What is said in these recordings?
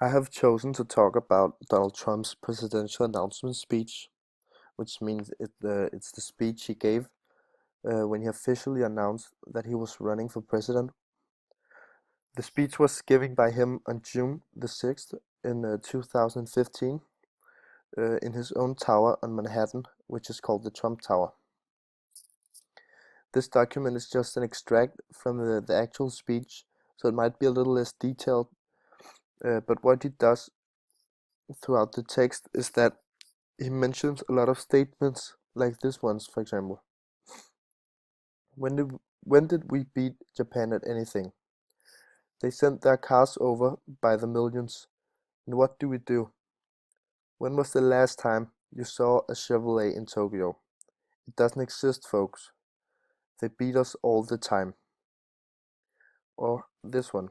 I have chosen to talk about Donald Trump's presidential announcement speech, which means it's the speech he gave when he officially announced that he was running for president. The speech was given by him on June the 6th in 2015 in his own tower on Manhattan, which is called the Trump Tower. This document is just an extract from the actual speech, so it might be a little less detailed, but what he does throughout the text is that he mentions a lot of statements like this ones, for example. When did we beat Japan at anything? They sent their cars over by the millions. And what do we do? When was the last time you saw a Chevrolet in Tokyo? It doesn't exist, folks. They beat us all the time. Or this one.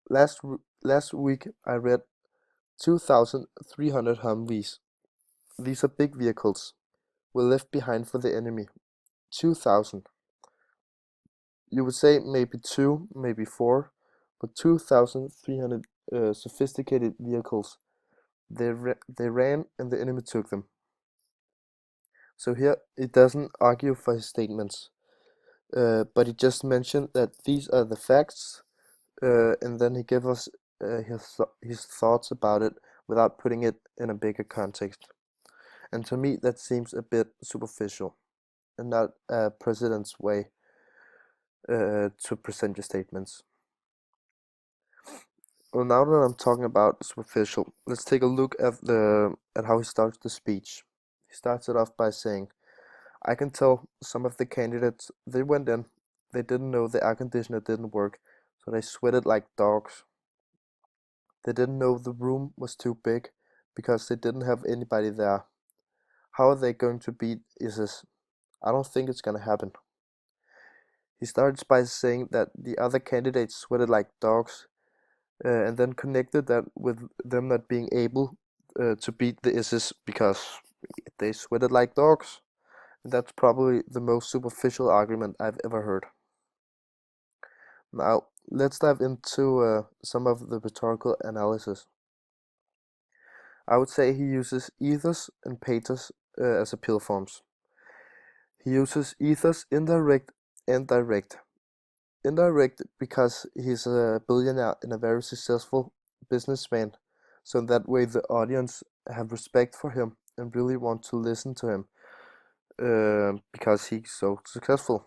Last week I read 2,300 Humvees. These are big vehicles. Were left behind for the enemy. 2,000. You would say maybe two, maybe four, but 2,300 sophisticated vehicles. They ran and the enemy took them. So here it doesn't argue for his statements, but he just mentioned that these are the facts, and then he gave us his thoughts about it without putting it in a bigger context. And to me, that seems a bit superficial and not a president's way to present your statements. Well, now that I'm talking about superficial, let's take a look at how he starts the speech. He starts it off by saying, "I can tell some of the candidates they went in, they didn't know the air conditioner didn't work, so they sweated like dogs. They didn't know the room was too big because they didn't have anybody there. How are they going to beat ISIS? I don't think it's gonna happen." He starts by saying that the other candidates sweated like dogs, and then connected that with them not being able to beat the ISIS because they sweated like dogs. And that's probably the most superficial argument I've ever heard. Now, let's dive into some of the rhetorical analysis. I would say he uses ethos and pathos as appeal forms. He uses ethos indirect and direct. Indirect because he's a billionaire and a very successful businessman, so in that way the audience have respect for him and really want to listen to him because he's so successful.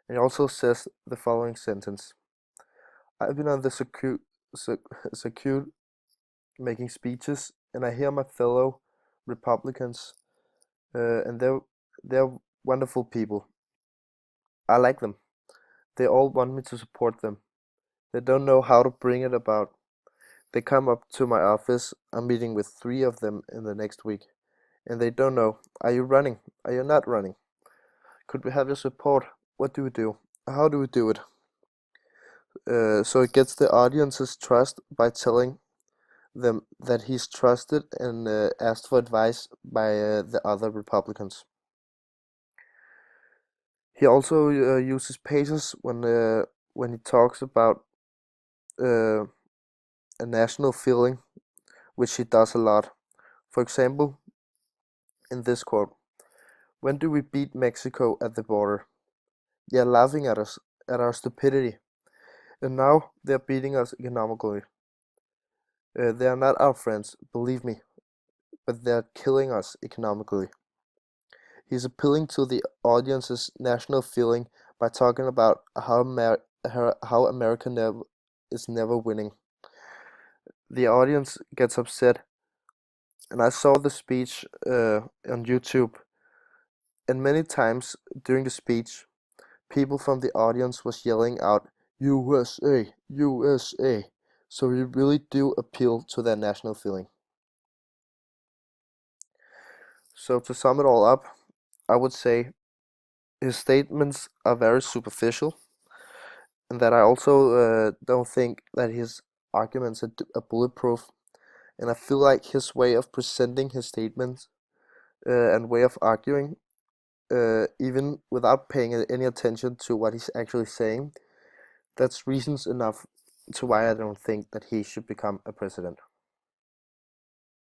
And he also says the following sentence: "I've been on the circuit making speeches, and I hear my fellow Republicans, and they're wonderful people. I like them. They all want me to support them. They don't know how to bring it about. They come up to my office. I'm meeting with 3 of them in the next week, and they don't know. Are you running? Are you not running? Could we have your support? What do we do? How do we do it?" So it gets the audience's trust by telling them that he's trusted and asked for advice by the other Republicans. He also uses pathos when he talks about uh, a national feeling, which he does a lot. For example, in this quote, "When do we beat Mexico at the border? They're laughing at us, at our stupidity, and now they're beating us economically. They are not our friends, believe me, but they're killing us economically." He's appealing to the audience's national feeling by talking about how America is never winning. The audience gets upset, and I saw the speech on YouTube, and many times during the speech, people from the audience was yelling out, "USA, USA." So we really do appeal to their national feeling. So to sum it all up, I would say his statements are very superficial, and that I also don't think that his arguments are bulletproof. And I feel like his way of presenting his statements and way of arguing, even without paying any attention to what he's actually saying, that's reasons enough to why I don't think that he should become a president.